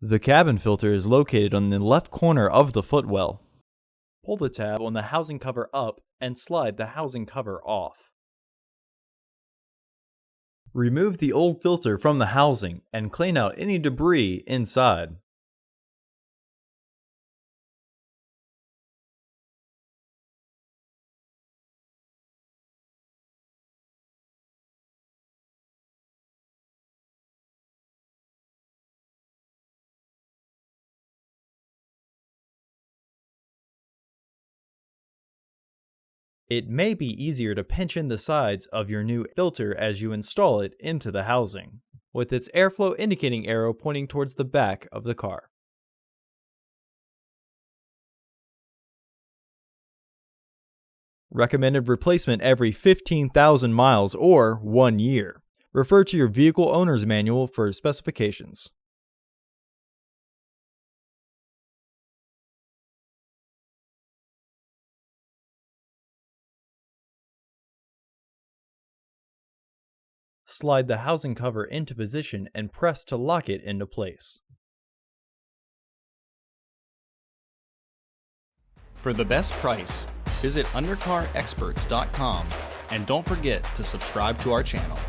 The cabin filter is located on the left corner of the footwell. Pull the tab on the housing cover up and slide the housing cover off. Remove the old filter from the housing and clean out any debris inside. It may be easier to pinch in the sides of your new filter as you install it into the housing, with its airflow indicating arrow pointing towards the back of the car. Recommended replacement every 15,000 miles or 1 year. Refer to your vehicle owner's manual for specifications. Slide the housing cover into position and press to lock it into place. For the best price, visit undercarexperts.com and don't forget to subscribe to our channel.